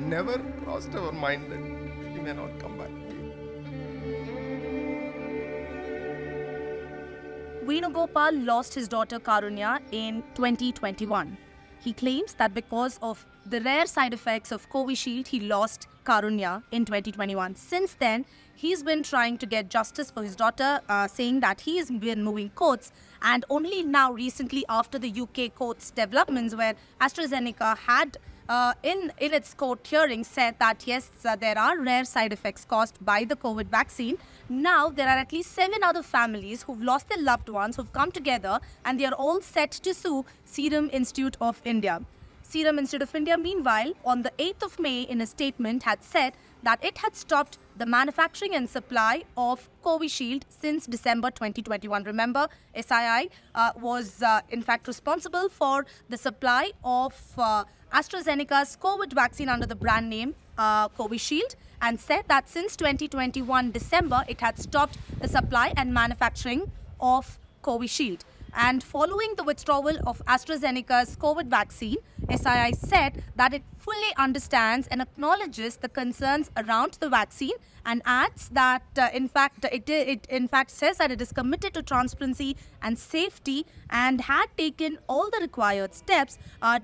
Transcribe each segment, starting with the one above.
never crossed our mind that she may not come back. Venugopal lost his daughter Karunya in 2021. He claims that because of the rare side effects of Covishield, he lost Karunya in 2021. Since then, he's been trying to get justice for his daughter, saying that he has been moving courts. And only now, recently, after the UK courts developments, where AstraZeneca had in its court hearing said that yes, there are rare side effects caused by the COVID vaccine. Now there are at least 7 other families who've lost their loved ones, who've come together, and they are all set to sue Serum Institute of India. Serum Institute of India, meanwhile, on the 8th of May, in a statement, had said that it had stopped the manufacturing and supply of Covishield since December 2021. Remember, SII was in fact responsible for the supply of AstraZeneca's COVID vaccine under the brand name Covishield, and said that since 2021 December, it had stopped the supply and manufacturing of Covishield. And following the withdrawal of AstraZeneca's COVID vaccine, SII said that it fully understands and acknowledges the concerns around the vaccine, and adds that it in fact says that it is committed to transparency and safety, and had taken all the required steps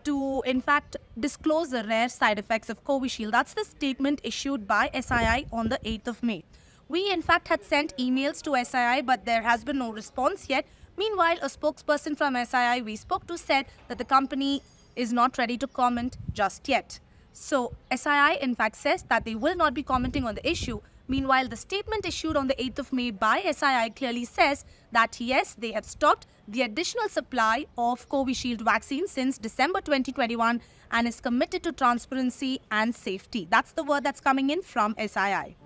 to in fact disclose the rare side effects of Covishield. That's the statement issued by SII on the 8th of May. We in fact had sent emails to SII, but there has been no response yet. Meanwhile, a spokesperson from SII we spoke to said that the company is not ready to comment just yet. So SII in fact says that they will not be commenting on the issue. Meanwhile, the statement issued on the 8th of May by SII clearly says that yes, they have stopped the additional supply of Covishield vaccine since December 2021 and is committed to transparency and safety. That's the word that's coming in from SII.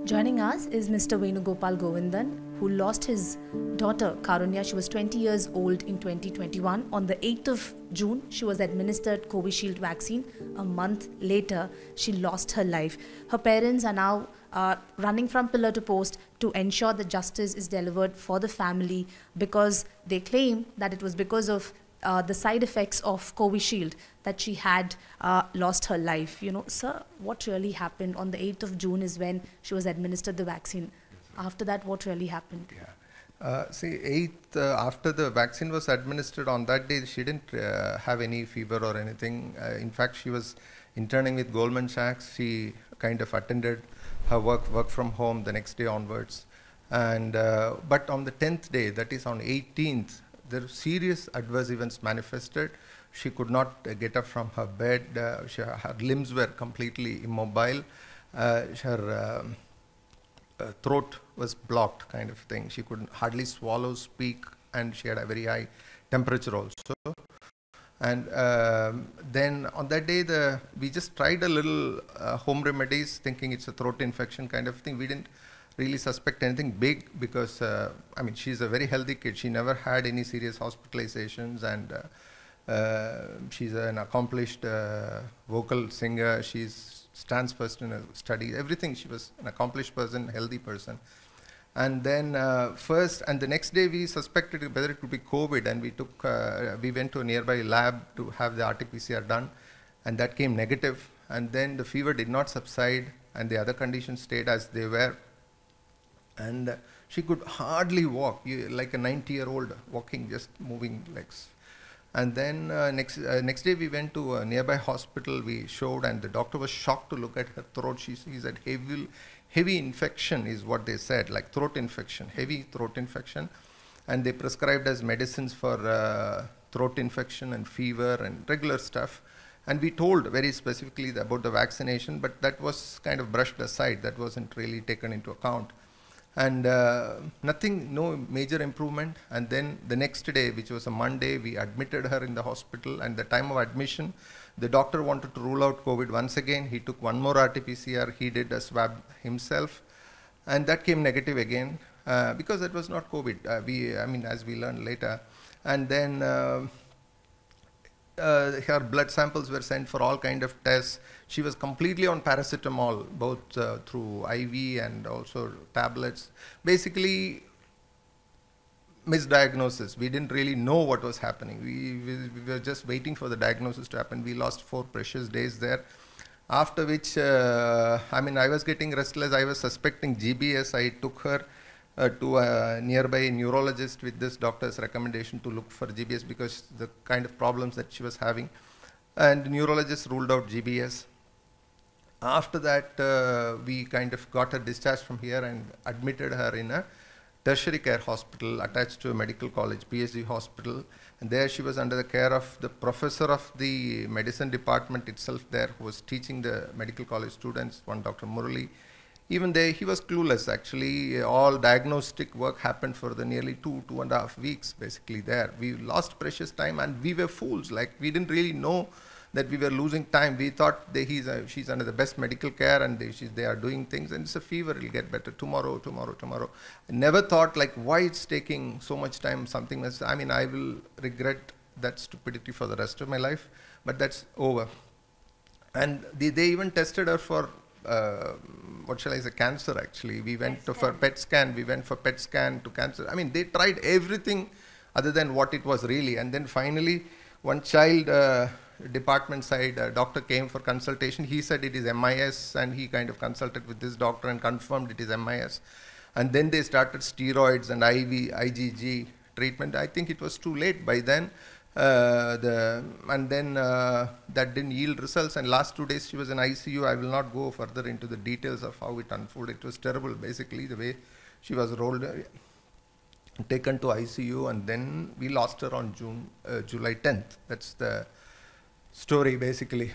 Joining us is Mr. Venugopal Govindan, who lost his daughter Karunya. She was 20 years old in 2021. On the 8th of June, she was administered Covishield vaccine. A month later, she lost her life. Her parents are now running from pillar to post to ensure that justice is delivered for the family, because they claim that it was because of the side effects of Covishield that she had lost her life. You know, sir, what really happened on the 8th of June is when she was administered the vaccine. After that, what really happened? Yeah. See, 8th, after the vaccine was administered, on that day, she didn't have any fever or anything. In fact, she was interning with Goldman Sachs. She kind of attended her work from home the next day onwards. And but on the 10th day, that is on 18th, there were serious adverse events manifested. She could not get up from her bed. Her limbs were completely immobile. Her throat was blocked, kind of thing. She could hardly swallow, speak, and she had a very high temperature also. And then on that day, we just tried a little home remedies, thinking it's a throat infection kind of thing. We didn't really suspect anything big, because I mean, she's a very healthy kid. She never had any serious hospitalizations, and she's an accomplished vocal singer. She's stands first in her studies, everything. She was an accomplished person, healthy person. And then and the next day we suspected whether it could be COVID, and we went to a nearby lab to have the RT-PCR done, and that came negative. And then the fever did not subside, and the other conditions stayed as they were. And she could hardly walk, like a 90-year-old walking, just moving legs. And then next day we went to a nearby hospital. We showed, and the doctor was shocked to look at her throat. She said heavy infection is what they said, like throat infection, heavy throat infection. And they prescribed us medicines for throat infection and fever and regular stuff. And we told very specifically about the vaccination, but that was kind of brushed aside. That wasn't really taken into account. And no major improvement. And then the next day, which was a Monday, we admitted her in the hospital. And the time of admission, the doctor wanted to rule out COVID once again. He took one more RT-PCR. He did a swab himself. And that came negative again, because it was not COVID, as we learned later. And then her blood samples were sent for all kind of tests. She was completely on paracetamol, both through IV and also tablets. Basically, misdiagnosis. We didn't really know what was happening. We were just waiting for the diagnosis to happen. We lost 4 precious days there. After which, I mean, I was getting restless. I was suspecting GBS. I took her to a nearby neurologist with this doctor's recommendation to look for GBS because the kind of problems that she was having. And the neurologist ruled out GBS. After that, we kind of got her discharged from here and admitted her in a tertiary care hospital attached to a medical college, PhD hospital. And there she was under the care of the professor of the medicine department itself there, who was teaching the medical college students, one Dr. Murali. Even there, he was clueless actually. All diagnostic work happened for the nearly 2.5 weeks basically there. We lost precious time and we were fools. Like, we didn't really know that we were losing time. We thought she's under the best medical care and they are doing things, and it's a fever, it'll get better tomorrow. I never thought like why it's taking so much time, something that's, I mean, I will regret that stupidity for the rest of my life, but that's over. And they even tested her for, what shall I say, cancer actually. We went for PET scan, to cancer. I mean, they tried everything other than what it was really. And then finally, one child department side doctor came for consultation. He said it is MIS, and he kind of consulted with this doctor and confirmed it is MIS. And then they started steroids and IgG treatment. I think it was too late by then. That didn't yield results, and last 2 days she was in ICU. I will not go further into the details of how it unfolded. It was terrible basically, the way she was rolled, taken to ICU, and then we lost her on July 10th. That's the story basically.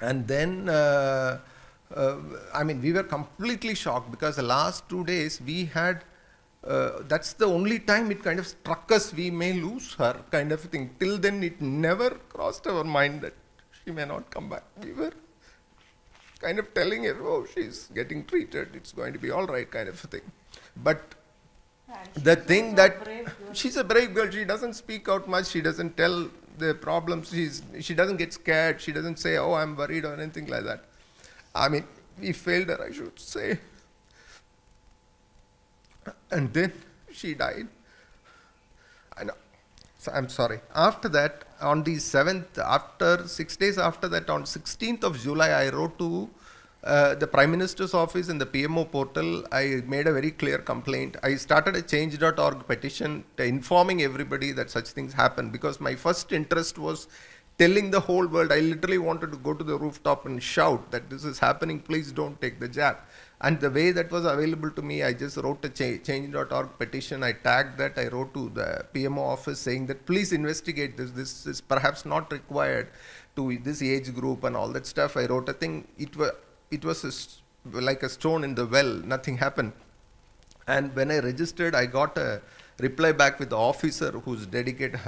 And then I mean, we were completely shocked because the last 2 days we had that's the only time it kind of struck us we may lose her, kind of thing. Till then it never crossed our mind that she may not come back. We were kind of telling her, oh, she's getting treated, it's going to be all right, kind of a thing. But the thing that she's a brave girl, she doesn't speak out much, she doesn't tell the problems, she doesn't get scared, she doesn't say, oh, I'm worried or anything like that. I mean, we failed her, I should say. And then she died. I know. So I'm sorry. After that, on the 7th, after 6 days after that, on 16th of July, I wrote to the Prime Minister's office in the PMO portal. I made a very clear complaint. I started a change.org petition informing everybody that such things happen, because my first interest was telling the whole world. I literally wanted to go to the rooftop and shout that this is happening, please don't take the jab. And the way that was available to me, I just wrote a change.org petition. I tagged that. I wrote to the PMO office saying that please investigate this. This is perhaps not required to this age group and all that stuff. I wrote a thing. It was like a stone in the well. Nothing happened. And when I registered, I got a reply back with the officer who's delegated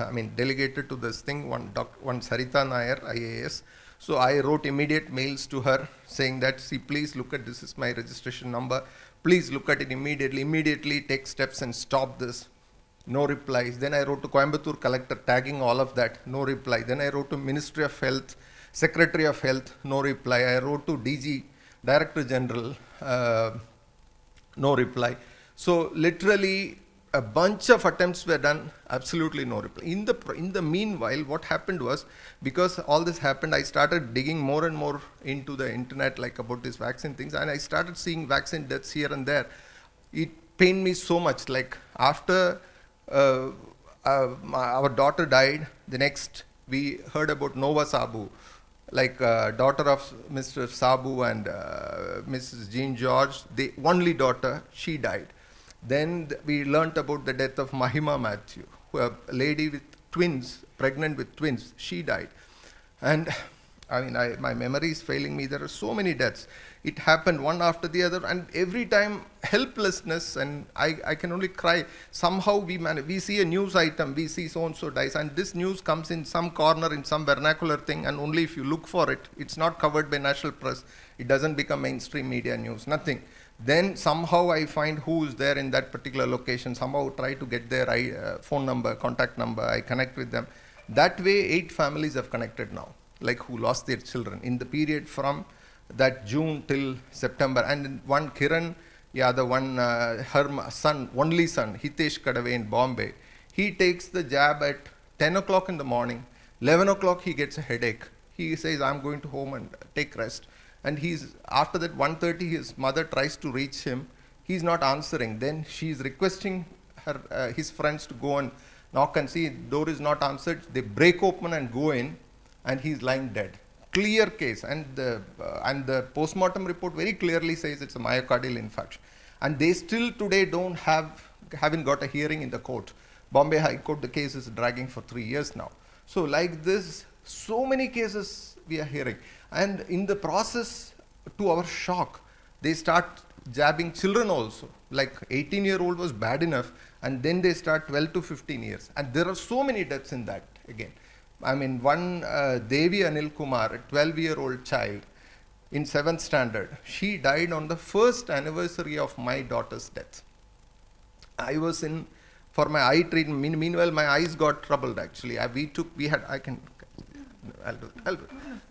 to this thing, one Sarita Nair, IAS. So I wrote immediate mails to her saying that, see, please look at this is my registration number. Please look at it immediately. Immediately take steps and stop this. No replies. Then I wrote to Coimbatore collector tagging all of that. No reply. Then I wrote to Ministry of Health, Secretary of Health. No reply. I wrote to DG, Director General. No reply. So literally a bunch of attempts were done, absolutely no reply. In the meanwhile, what happened was, because all this happened, I started digging more and more into the internet, like about this vaccine things, and I started seeing vaccine deaths here and there. It pained me so much. Like after our daughter died, the next we heard about Nova Sabu, like daughter of Mr. Sabu and Mrs. Jean George, the only daughter, she died. Then we learnt about the death of Mahima Matthew, a lady with twins, pregnant with twins. She died. And I mean, my memory is failing me. There are so many deaths. It happened one after the other, and every time helplessness, and I can only cry. Somehow we see a news item, we see so-and-so dies, and this news comes in some corner, in some vernacular thing, and only if you look for it, it's not covered by national press. It doesn't become mainstream media news, nothing. Then somehow I find who is there in that particular location, somehow try to get their phone number, contact number, I connect with them. That way 8 families have connected now, like who lost their children in the period from that June till September. And one Kiran, Yeah, the one, her son, only son, Hitesh Kadave in Bombay, he takes the jab at 10 o'clock in the morning. 11 o'clock he gets a headache. He says, I'm going to home and take rest. And after that 1:30, his mother tries to reach him. He's not answering. Then she's requesting his friends to go and knock and see, door is not answered. They break open and go in, and he's lying dead. Clear case, and the postmortem report very clearly says it's a myocardial infarction. And they still today haven't got a hearing in the court. Bombay High Court, the case is dragging for 3 years now. So like this, so many cases we are hearing. And in the process, to our shock, they start jabbing children also. Like 18-year-old was bad enough, and then they start 12 to 15 years. And there are so many deaths in that again. I mean, one Devi Anil Kumar, a 12-year-old child in 7th standard, she died on the first anniversary of my daughter's death. I was in for my eye treatment. Meanwhile, my eyes got troubled actually. I'll do it.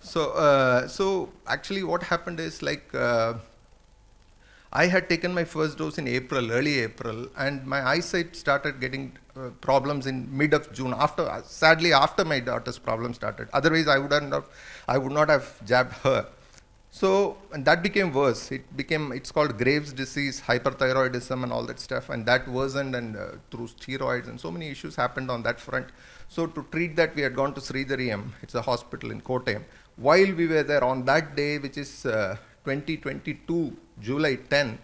So actually what happened is like, I had taken my first dose in April, early April, and my eyesight started getting problems in mid of June. Sadly, after my daughter's problem started. Otherwise, I would not have jabbed her. So, and that became worse. It's called Graves' disease, hyperthyroidism, and all that stuff. And that worsened, and through steroids, and so many issues happened on that front. So to treat that, we had gone to Sridhariyam. It's a hospital in Kottayam. While we were there on that day, which is 2022, July 10,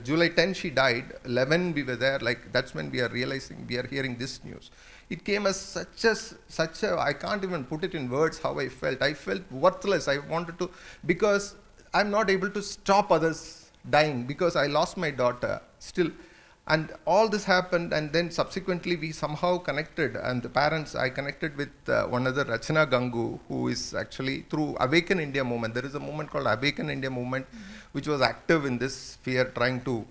July 10 she died, 11 we were there, like that's when we are realizing, we are hearing this news. It came as such a, I can't even put it in words how I felt. I felt worthless. I wanted to, because I'm not able to stop others dying because I lost my daughter still. And all this happened, and then subsequently we somehow connected, and the parents, I connected with one other, Rachana Gangu, who is actually through Awaken India movement. There is a movement called Awaken India movement, which was active in this sphere, trying to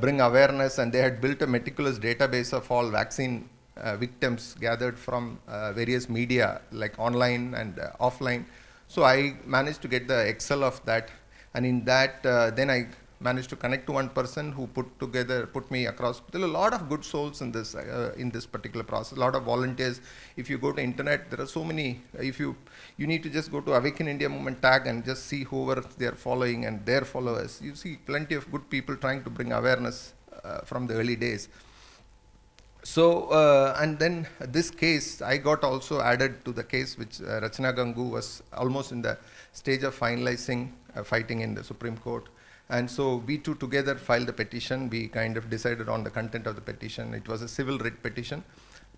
bring awareness, and they had built a meticulous database of all vaccine victims gathered from various media, like online and offline. So I managed to get the Excel of that, and in that, then I managed to connect to one person who put me across. There are a lot of good souls in this particular process, a lot of volunteers. If you go to internet, there are so many. If you need to just go to Awaken India Movement tag and just see whoever they are following and their followers. You see plenty of good people trying to bring awareness from the early days. So, and then this case, I got also added to the case which Rachana Gangu was almost in the stage of finalizing, fighting in the Supreme Court. And so we two together filed the petition. We kind of decided on the content of the petition. It was a civil writ petition.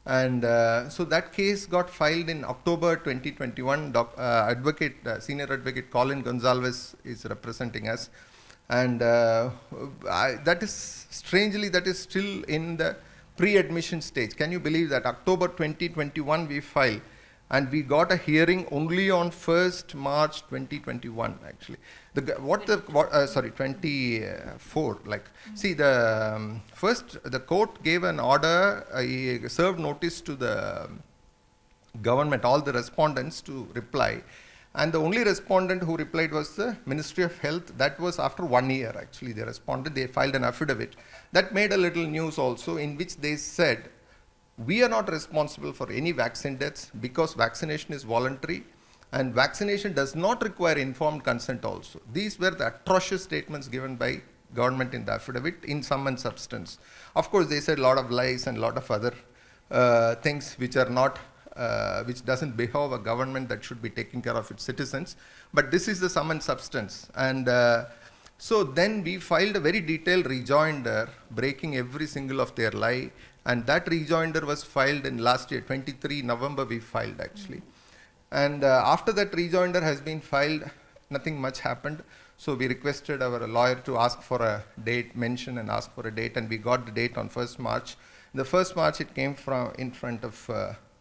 And so that case got filed in October 2021. Senior advocate Colin Gonzalez is representing us. And that is, strangely, that is still in the pre-admission stage. Can you believe that? October 2021 we filed. And we got a hearing only on 1st March 2021, actually. 24, like, see, first, the court gave an order, served notice to the government, all the respondents to reply. And the only respondent who replied was the Ministry of Health. That was after 1 year, actually, they responded. They filed an affidavit. That made a little news also, in which they said, we are not responsible for any vaccine deaths because vaccination is voluntary and vaccination does not require informed consent also. These were the atrocious statements given by government in the affidavit in sum and substance. Of course, they said a lot of lies and a lot of other things which are not, which doesn't behove a government that should be taking care of its citizens. But this is the sum and substance. And so then we filed a very detailed rejoinder, breaking every single of their lie. And that rejoinder was filed in last year, 23 November we filed actually. And after that rejoinder has been filed, nothing much happened. So we requested our lawyer to ask for a date, mention and ask for a date, and we got the date on 1st March. The 1st March it came from in front of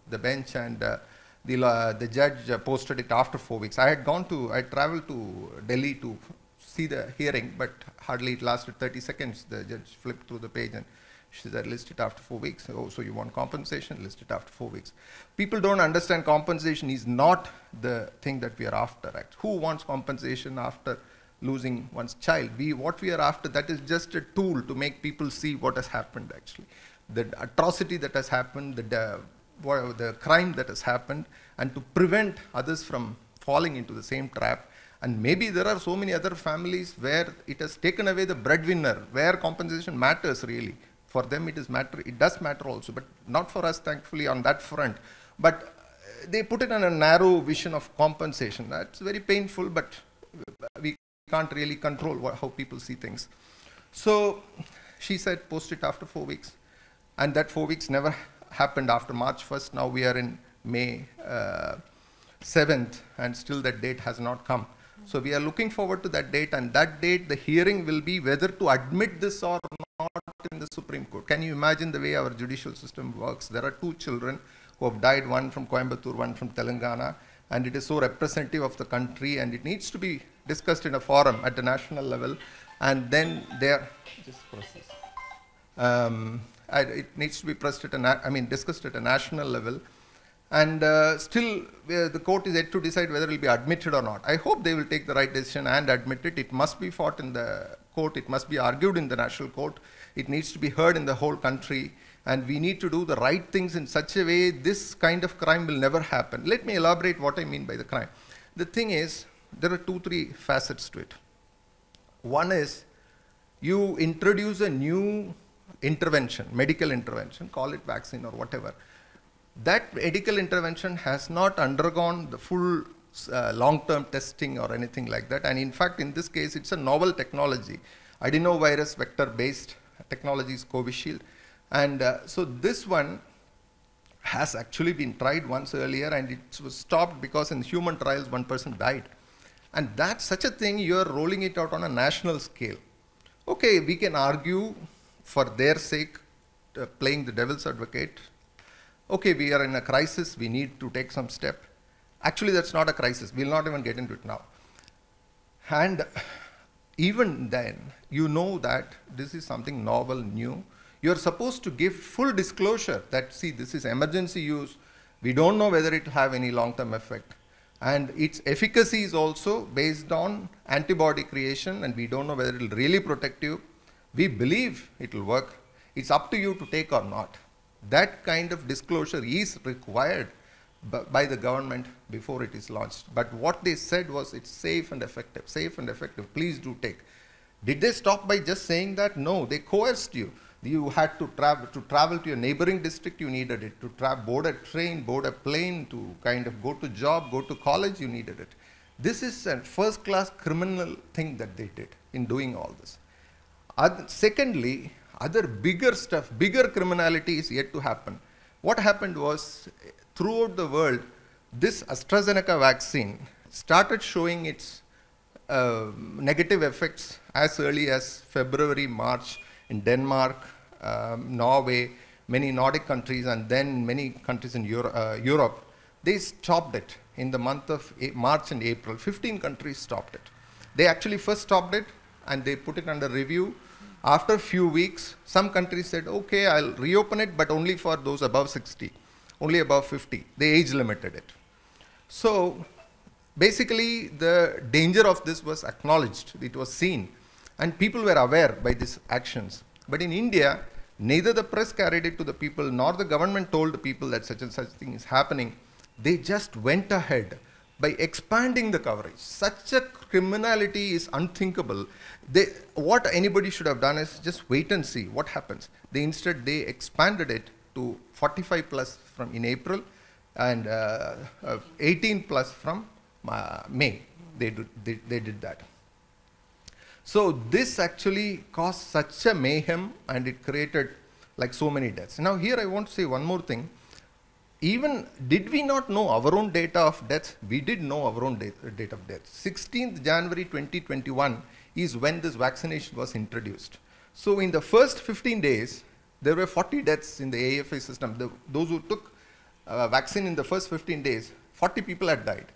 the bench, and the judge posted it after 4 weeks. I traveled to Delhi to see the hearing, but hardly it lasted 30 seconds. The judge flipped through the page and she said, list it after 4 weeks. Oh, so you want compensation? List it after 4 weeks. People don't understand compensation is not the thing that we are after. Right? Who wants compensation after losing one's child. What we are after, that is just a tool to make people see what has happened actually. The atrocity that has happened, the crime that has happened, and to prevent others from falling into the same trap. And maybe there are so many other families where it has taken away the breadwinner, where compensation matters really. For them it does matter also, but not for us thankfully on that front. But they put it on a narrow vision of compensation. That's very painful, but we can't really control how people see things. So she said post it after 4 weeks. And that 4 weeks never happened after March 1st. Now we are in May 7th, and still that date has not come. So we are looking forward to that date, and that date, the hearing will be whether to admit this or not in the Supreme Court. Can you imagine the way our judicial system works? There are 2 children who have died, one from Coimbatore, one from Telangana, and it is so representative of the country, and it needs to be discussed in a forum at the national level, and then there, just process. It needs to be discussed at a national level. And still, the court is yet to decide whether it will be admitted or not. I hope they will take the right decision and admit it. It must be fought in the court. It must be argued in the national court. It needs to be heard in the whole country. And we need to do the right things in such a way this kind of crime will never happen. Let me elaborate what I mean by the crime. The thing is, there are 2-3 facets to it. One is, you introduce a new intervention, medical intervention, call it vaccine or whatever. That medical intervention has not undergone the full long-term testing or anything like that. And in fact, in this case, it's a novel technology. Adenovirus vector-based technology is Covishield. And so this one has actually been tried once earlier, and it was stopped because in human trials, 1 person died. And that's such a thing, you're rolling it out on a national scale. Okay, we can argue for their sake, playing the devil's advocate. Okay, we are in a crisis, we need to take some step. Actually, that's not a crisis. We'll not even get into it now. And even then, you know that this is something novel, new. You're supposed to give full disclosure that, see, this is emergency use. We don't know whether it will have any long-term effect. And its efficacy is also based on antibody creation, and we don't know whether it will really protect you. We believe it will work. It's up to you to take or not. That kind of disclosure is required by the government before it is launched. But what they said was it's safe and effective, please do take. Did they stop by just saying that? No, they coerced you. You had to travel to your neighboring district, you needed it. To board a train, board a plane, to kind of go to job, go to college, you needed it. This is a first-class criminal thing that they did in doing all this. Secondly, other bigger stuff, bigger criminality is yet to happen. What happened was, throughout the world, this AstraZeneca vaccine started showing its negative effects as early as February, March in Denmark, Norway, many Nordic countries, and then many countries in Europe. They stopped it in the month of March and April. 15 countries stopped it. They actually first stopped it, and they put it under review. After a few weeks, some countries said, okay, I'll reopen it, but only for those above 60, only above 50. They age limited it. So basically, the danger of this was acknowledged. It was seen. And people were aware by these actions. But in India, neither the press carried it to the people, nor the government told the people that such and such thing is happening. They just went ahead by expanding the coverage. Such a criminality is unthinkable. What anybody should have done is just wait and see what happens. Instead, they expanded it to 45 plus in April, and 18 plus from May. They did that. So this actually caused such a mayhem, and it created like so many deaths. Now here I want to say one more thing. Even did we not know our own data of deaths? We did know our own date of death. 16th January 2021 is when this vaccination was introduced. So in the first 15 days, there were 40 deaths in the AFI system. Those who took vaccine in the first 15 days, 40 people had died.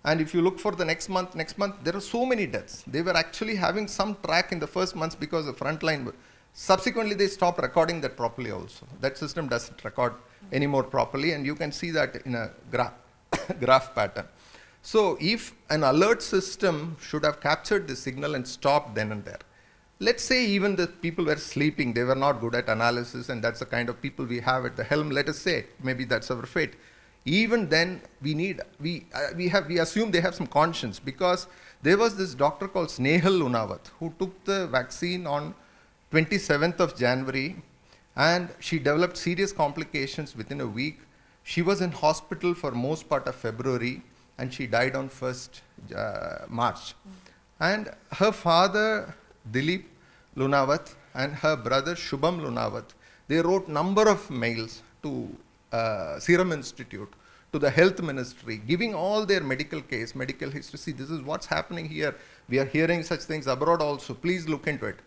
And if you look for the next month, there are so many deaths. They were actually having some track in the first months because the frontline. Subsequently, they stopped recording that properly also. That system doesn't record anymore properly, and you can see that in a graph pattern. So if an alert system should have captured the signal and stopped then and there. Let's say even the people were sleeping, they were not good at analysis, and that's the kind of people we have at the helm, let us say, maybe that's our fate. Even then, we assume they have some conscience, because there was this doctor called Snehal Lunawat who took the vaccine on 27th of January, and she developed serious complications within a week. She was in hospital for most part of February, and she died on 1st March. And her father, Dilip Lunawat, and her brother, Shubham Lunawat, they wrote number of mails to Serum Institute, to the health ministry, giving all their medical case, medical history. See, this is what's happening here. We are hearing such things abroad also. Please look into it.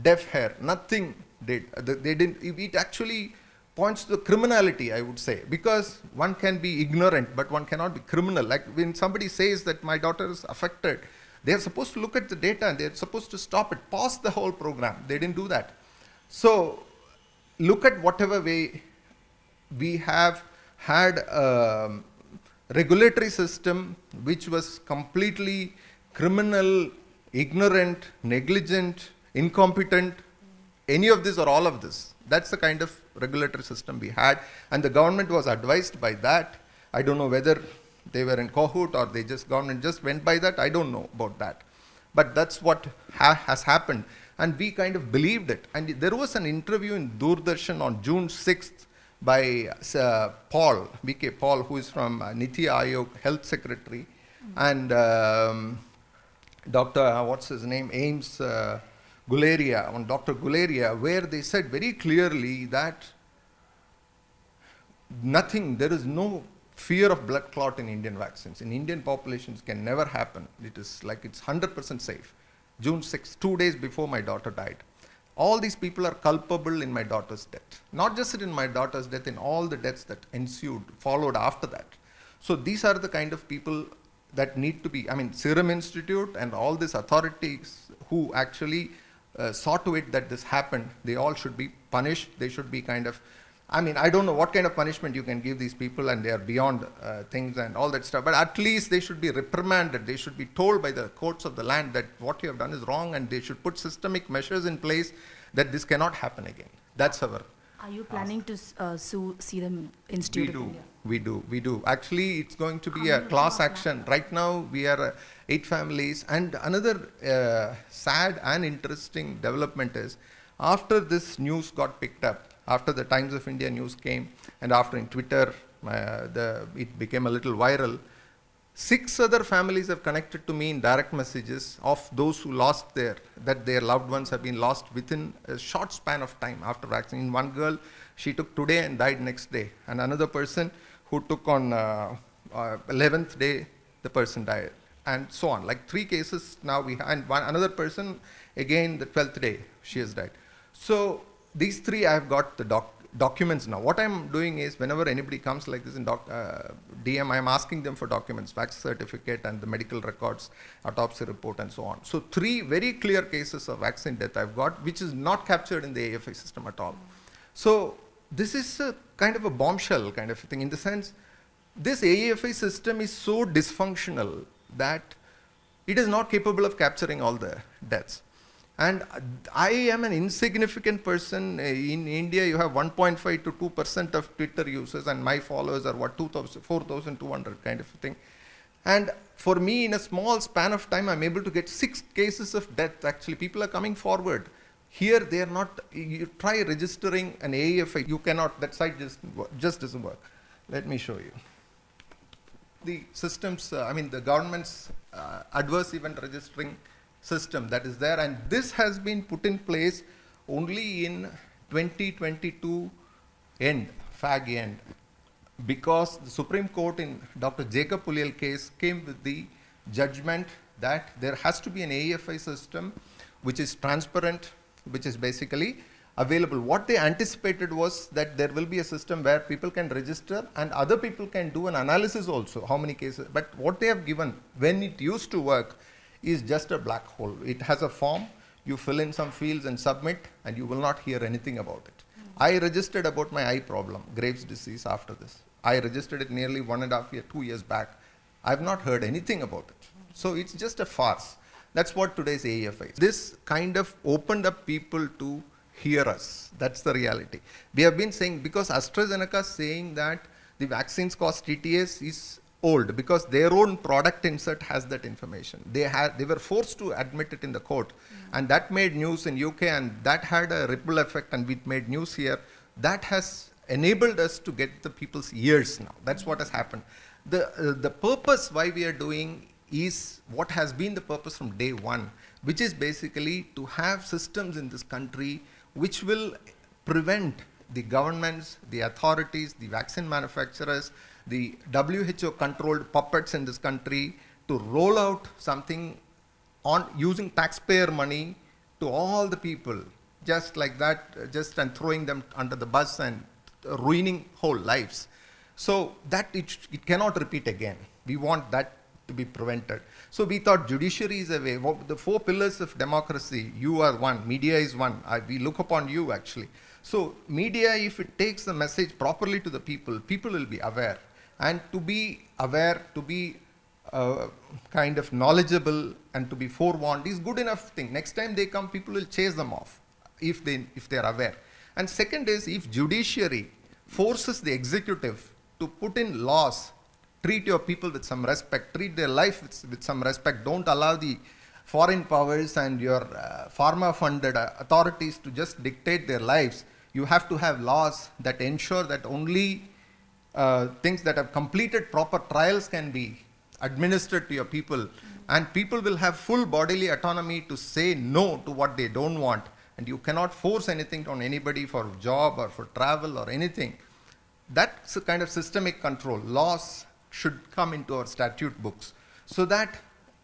Deaf hair, nothing did. They didn't. It actually points to the criminality, I would say, because one can be ignorant, but one cannot be criminal. Like when somebody says that my daughter is affected, they are supposed to look at the data and they are supposed to stop it, pause the whole program. They didn't do that. So look at whatever way we have had a regulatory system which was completely criminal, ignorant, negligent, incompetent, any of this or all of this. That's the kind of regulatory system we had, and the government was advised by that. I don't know whether they were in cahoot or government just went by that. I don't know about that. But that's what has happened, and we kind of believed it. And there was an interview in Doordarshan on June 6th by Paul, BK Paul, who is from Niti Aayog, Health Secretary, and Dr. What's his name, Ames Guleria, on Dr. Guleria, where they said very clearly that there is no fear of blood clot in Indian vaccines. In Indian populations can never happen. It is like it's 100% safe. June 6th, 2 days before my daughter died. All these people are culpable in my daughter's death. Not just in my daughter's death, in all the deaths that followed after that. So these are the kind of people that need to be, Serum Institute and all these authorities who actually saw to it that this happened, they all should be punished. They should be kind of, I don't know what kind of punishment you can give these people, and they are beyond things and all that stuff, but at least they should be reprimanded. They should be told by the courts of the land that what you have done is wrong, and they should put systemic measures in place that this cannot happen again. That's our... Are you planning to sue Serum Institute of India? We do. Actually, it's going to be a class action. Right now, we are 8 families. And another sad and interesting development is, after this news got picked up, after the Times of India news came, and after in Twitter, it became a little viral, 6 other families have connected to me in direct messages of those who lost their loved ones have been lost within a short span of time after vaccine. One girl, she took today and died next day. And another person who took on 11th day, the person died. And so on. Like 3 cases now we have, and another person, again, the 12th day, she has died. So these 3, I have got the documents now. What I'm doing is, whenever anybody comes like this in DM, I'm asking them for documents, vaccine certificate and the medical records, autopsy report and so on. So 3 very clear cases of vaccine death I've got, which is not captured in the AFI system at all. So this is a kind of a bombshell kind of thing, in the sense, this AFI system is so dysfunctional that it is not capable of capturing all the deaths. And I am an insignificant person. In India, you have 1.5 to 2% of Twitter users, and my followers are what, 4,200 kind of thing. And for me, in a small span of time, I'm able to get 6 cases of death. Actually, people are coming forward. Here, they are not. You try registering an AFI, you cannot. That site just doesn't work. Let me show you. The systems, the government's adverse event registering system that is there, and this has been put in place only in 2022 fag end, because the Supreme Court in Dr. Jacob Pulial case came with the judgment that there has to be an AFI system which is transparent, which is basically available. What they anticipated was that there will be a system where people can register and other people can do an analysis also, how many cases, but what they have given, when it used to work, is just a black hole. It has a form, you fill in some fields and submit, and you will not hear anything about it. I registered about my eye problem, Graves' disease, after this. I registered it nearly 1.5 years, 2 years back. I've not heard anything about it. So it's just a farce. That's what today's AEFI is. This kind of opened up people to hear us. That's the reality. We have been saying, because AstraZeneca is saying that the vaccines cause TTS is old, because their own product insert has that information. They were forced to admit it in the court, and that made news in UK, and that had a ripple effect, and it made news here. That has enabled us to get the people's ears now. That's what has happened. The purpose why we are doing is what has been the purpose from day one, which is basically to have systems in this country which will prevent the governments, the authorities, the vaccine manufacturers, the WHO-controlled puppets in this country to roll out something on using taxpayer money to all the people, just like that, and throwing them under the bus and ruining whole lives. So that it cannot repeat again. We want that to be prevented. So we thought judiciary is a way. The 4 pillars of democracy, you are one, media is one. We look upon you actually. So media, if it takes the message properly to the people, people will be aware. And to be aware, to be kind of knowledgeable and to be forewarned is good enough thing. Next time they come, people will chase them off if they are aware. And second is, if judiciary forces the executive to put in laws, treat your people with some respect, treat their life with some respect, don't allow the foreign powers and your pharma-funded authorities to just dictate their lives. You have to have laws that ensure that only things that have completed proper trials can be administered to your people, and people will have full bodily autonomy to say no to what they don't want, and you cannot force anything on anybody for job or for travel or anything. That's a kind of systemic control. Laws should come into our statute books so that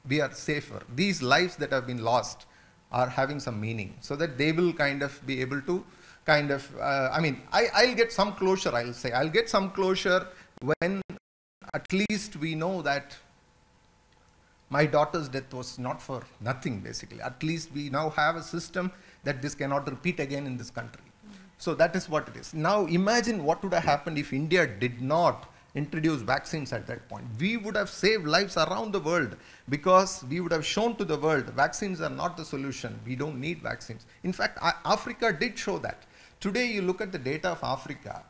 we are safer. These lives that have been lost are having some meaning, so that they will kind of be able to kind of, I'll get some closure, I'll say. I'll get some closure when at least we know that my daughter's death was not for nothing, basically. At least we now have a system that this cannot repeat again in this country. So that is what it is. Now imagine what would have happened if India did not introduce vaccines at that point. We would have saved lives around the world, because we would have shown to the world vaccines are not the solution. We don't need vaccines. In fact, Africa did show that. Today you look at the data of Africa.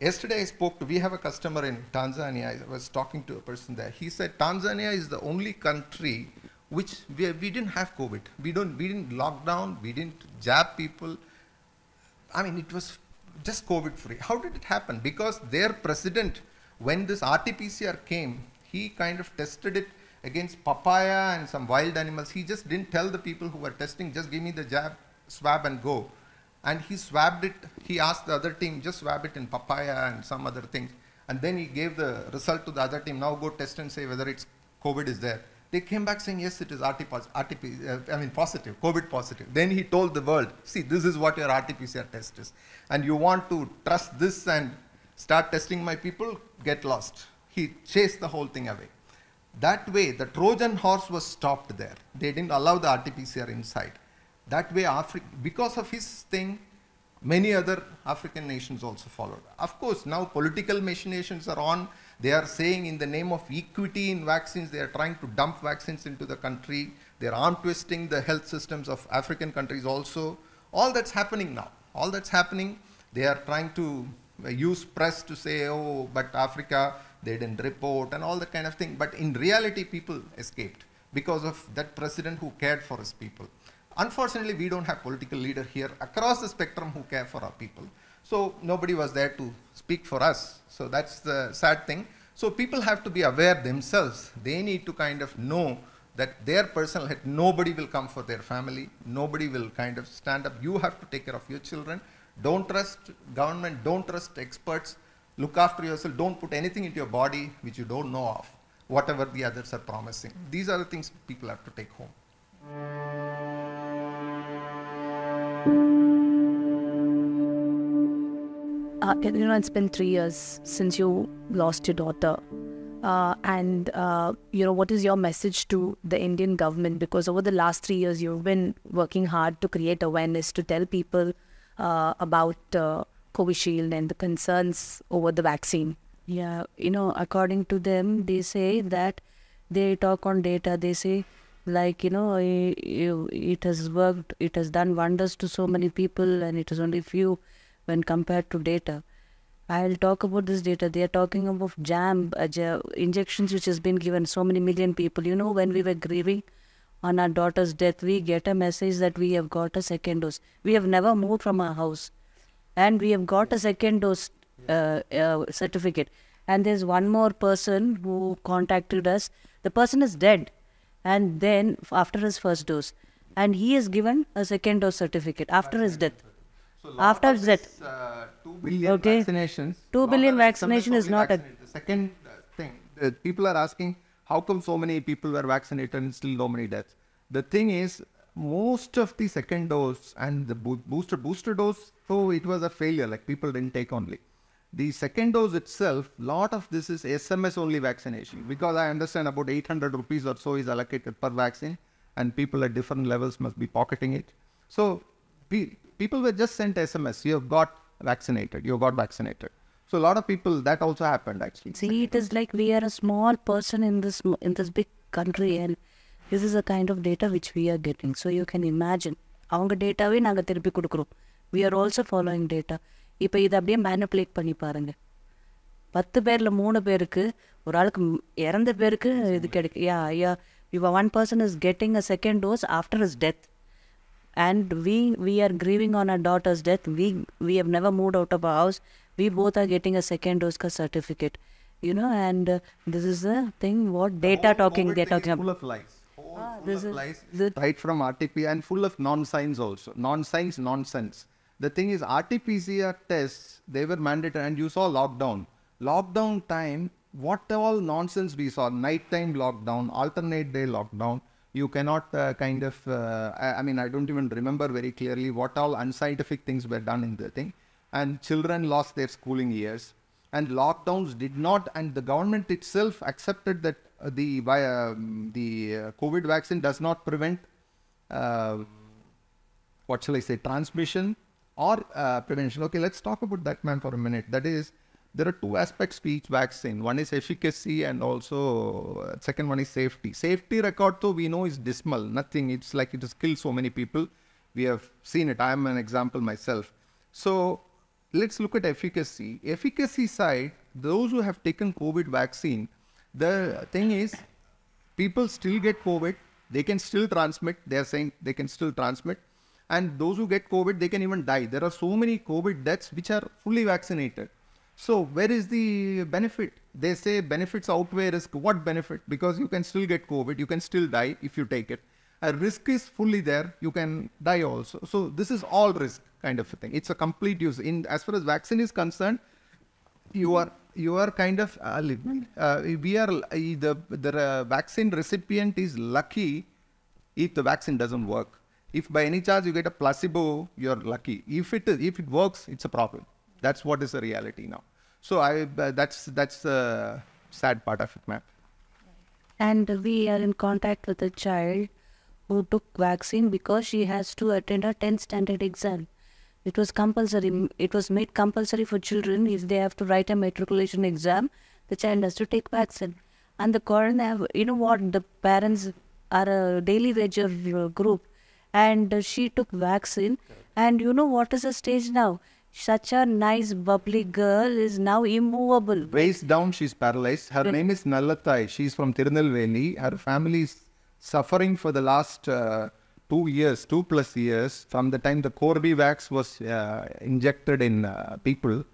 Yesterday we have a customer in Tanzania. I was talking to a person there. He said Tanzania is the only country which we didn't have COVID. We didn't lock down, we didn't jab people. I mean, it was just COVID free. How did it happen? Because their president, when this RT-PCR came, he kind of tested it against papaya and some wild animals. He just didn't tell the people who were testing, just give me the jab, swab and go. And he swabbed it. He asked the other team, just swab it in papaya and some other things. And then he gave the result to the other team, now go test and say whether it's COVID is there. They came back saying, yes, it is positive, COVID positive. Then he told the world, see, this is what your RT-PCR test is. And you want to trust this and start testing my people, get lost. He chased the whole thing away. That way, the Trojan horse was stopped there. They didn't allow the RT-PCR inside. That way, because of his thing, many other African nations also followed. Of course, now political machinations are on. They are saying in the name of equity in vaccines, they are trying to dump vaccines into the country. They are arm twisting the health systems of African countries also. All that's happening now. All that's happening. They are trying to use press to say, oh, but Africa, they didn't report and all that kind of thing. But in reality, people escaped because of that president who cared for his people. Unfortunately, we don't have political leader here across the spectrum who care for our people. So nobody was there to speak for us. So that's the sad thing. So people have to be aware themselves. They need to kind of know that their personal health, nobody will come for their family. Nobody will kind of stand up. You have to take care of your children. Don't trust government. Don't trust experts. Look after yourself. Don't put anything into your body which you don't know of, whatever the others are promising. These are the things people have to take home. It's been 3 years since you lost your daughter. What is your message to the Indian government? Because over the last 3 years, you've been working hard to create awareness, to tell people about Covishield and the concerns over the vaccine. Yeah, according to them, they say that they talk on data. They say, like, it has worked, it has done wonders to so many people, and it is only few when compared to data. I'll talk about this data. They are talking about injections which has been given so many million people. When we were grieving on our daughter's death, we get a message that we have got a second dose. We have never moved from our house, and we have got a second dose certificate. And there's one more person who contacted us. The person is dead, and then after his first dose, and he is given a second dose certificate after his death. So After that, 2 billion vaccinations. 2 billion vaccination is not a... The second thing, people are asking, how come so many people were vaccinated and still so many deaths? The thing is, most of the second dose and the booster dose, so it was a failure, like people didn't take only. The second dose itself, lot of this is SMS only vaccination, because I understand about 800 rupees or so is allocated per vaccine, and people at different levels must be pocketing it. So people were just sent SMS, you have got vaccinated, you got vaccinated. So a lot of people, that also happened actually. See, it is like we are a small person in this big country, and this is a kind of data which we are getting. So you can imagine, avanga data we naanga thiruppi kudukrom. We are also following data. இப்போ இதை அப்படியே manipulate பண்ணி பாருங்க. 10 பேரில் 3 பேருக்கு ஒரு ஆளுக்கு இறந்த பேருக்கு இது கிடைக்கும். Yeah, one person is getting a second dose after his death. And we are grieving on our daughter's death. We have never moved out of our house. We both are getting a second dose certificate. And this is the thing what data talking. They're talking full of lies. Full of lies. Right from RT-PCR and full of non-science also. Non-science, nonsense. The thing is, RT-PCR tests, they were mandatory, and you saw lockdown. Lockdown time, what all nonsense we saw. Nighttime lockdown, alternate day lockdown. You cannot I don't even remember very clearly what all unscientific things were done in the thing. And children lost their schooling years. And lockdowns did not, and the government itself accepted that the COVID vaccine does not prevent, transmission or prevention. Okay, let's talk about that, man, for a minute. That is, there are two aspects to each vaccine. One is efficacy, and also second one is safety. Safety record, though, we know is dismal. Nothing. It's like it has killed so many people. We have seen it. I am an example myself. So let's look at efficacy. Efficacy side, those who have taken COVID vaccine, the thing is, people still get COVID. They can still transmit. They are saying they can still transmit. And those who get COVID, they can even die. There are so many COVID deaths which are fully vaccinated. So where is the benefit? They say benefits outweigh risk. What benefit? Because you can still get COVID. You can still die if you take it. A risk is fully there. You can die also. So this is all risk kind of a thing. It's a complete use. As far as vaccine is concerned, you are kind of the vaccine recipient is lucky if the vaccine doesn't work. If by any chance you get a placebo, you're lucky. If it works, it's a problem. That's what is the reality now. So that's the sad part of it, ma'am. And we are in contact with a child who took vaccine because she has to attend a 10th standard exam. It was compulsory. It was made compulsory for children. If they have to write a matriculation exam, the child has to take vaccine. And the coroner, the parents are a daily wager group. And she took vaccine. And what is the stage now? Such a nice, bubbly girl is now immovable. Waist down, she's paralyzed. Her name is Nallathai. She's from Tirunelveli. Her family is suffering for the last 2+ years from the time the Corbevax was injected in people.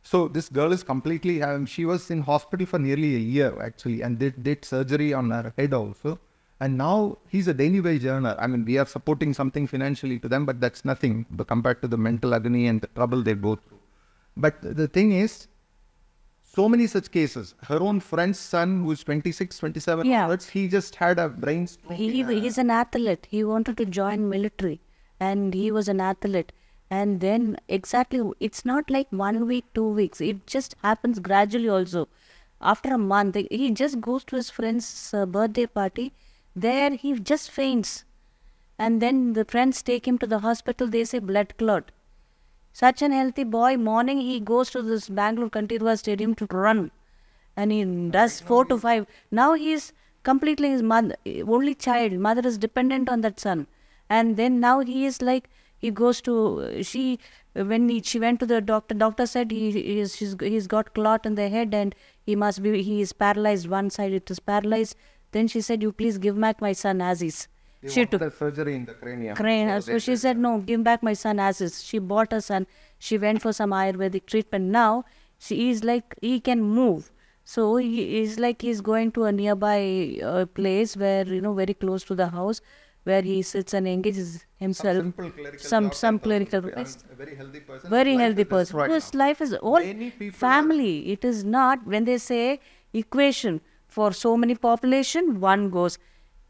So this girl is completely, she was in hospital for nearly a year actually, and did surgery on her head also. And now he's a daily wage earner. I mean, we are supporting something financially to them, but that's nothing compared to the mental agony and the trouble they go through. But the thing is, so many such cases. Her own friend's son, who's 26, 27, he just had a brain stroke. He's an athlete. He wanted to join military, and he was an athlete. And then exactly, it's not like 1 week, 2 weeks. It just happens gradually also. After a month, he just goes to his friend's birthday party. There he just faints, and then the friends take him to the hospital. They say blood clot. Such an healthy boy, morning he goes to this Bangalore Kantirwa Stadium to run, and he does 4 to 5. Now he is completely his mother, only child. Mother is dependent on that son. And then now he is like, he goes to, she went to the doctor said he's got clot in the head and he is paralyzed, one side it is paralyzed. Then she said, you please give back my son as is. She took the surgery in the cranium. So she said, no, give back my son as is. She bought her son. She went for some Ayurvedic treatment. Now she is like, he can move. So he is like, he's going to a nearby place where, very close to the house, where he sits and engages himself. Some clerical work. A very healthy person. Very healthy person. Right Because now. life is all Many people family. It is not, when they say equation for so many population, one goes.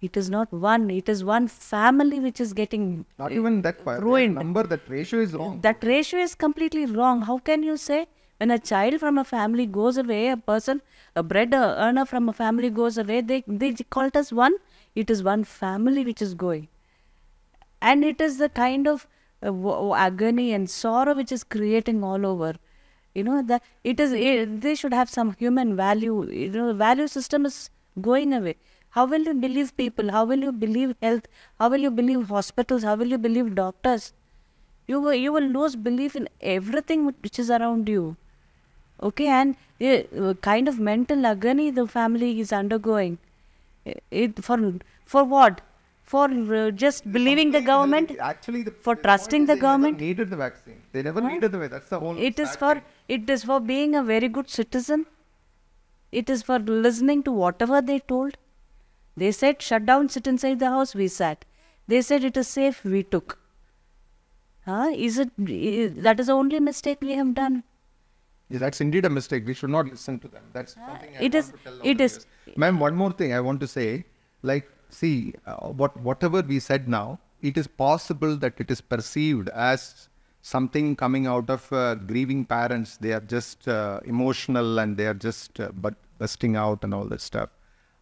It is not one. It is one family which is getting Not even that ruined. number, that ratio is wrong. That ratio is completely wrong. How can you say when a child from a family goes away, a person, a bread earner from a family goes away, they call it as one? It is one family which is going. And it is the kind of agony and sorrow which is creating all over. That they should have some human value. The value system is going away. How will you believe people? How will you believe health? How will you believe hospitals? How will you believe doctors? You will lose belief in everything which is around you. Okay, and kind of mental agony the family is undergoing. For what? For just believing the government? Actually, for trusting the government? They never needed the vaccine. They never needed the vaccine. That's the whole. It is for being a very good citizen. It is for listening to whatever they told. They said, shut down, sit inside the house, we sat. They said it is safe, we took. That is the only mistake we have done. Yeah, that's indeed a mistake. We should not listen to them. That's something I want to tell It is. Ma'am, one more thing I want to say. Like, see, whatever we said now, it is possible that it is perceived as something coming out of grieving parents. They are just emotional and they are just busting out and all that stuff.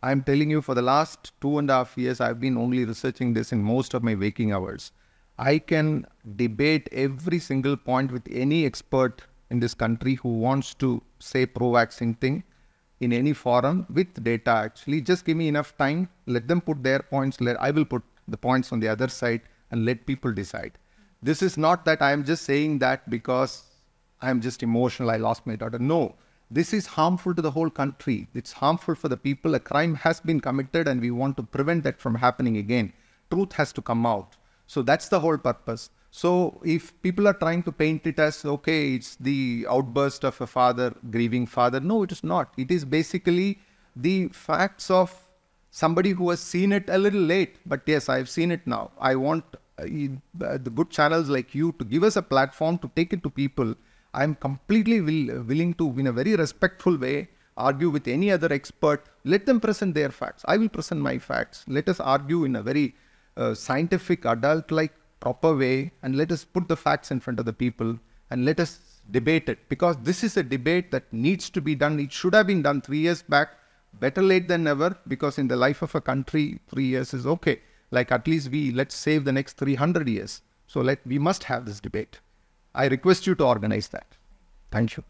I'm telling you, for the last 2.5 years, I've been only researching this in most of my waking hours. I can debate every single point with any expert in this country who wants to say pro-vaccine thing in any forum with data. Actually, just give me enough time, let them put their points, I will put the points on the other side and let people decide. This is not that I am just saying that because I am just emotional, I lost my daughter. No. This is harmful to the whole country. It's harmful for the people. A crime has been committed and we want to prevent that from happening again. Truth has to come out. So that's the whole purpose. So if people are trying to paint it as, okay, it's the outburst of a father, grieving father. No, it is not. It is basically the facts of somebody who has seen it a little late. But yes, I've seen it now. I want the good channels like you to give us a platform to take it to people. I'm completely willing to, in a very respectful way, argue with any other expert. Let them present their facts. I will present my facts. Let us argue in a very scientific, adult-like, proper way, and let us put the facts in front of the people and let us debate it. Because this is a debate that needs to be done. It should have been done 3 years back. Better late than never, because in the life of a country, 3 years is okay. Like at least let's save the next 300 years. So we must have this debate. I request you to organize that. Thank you.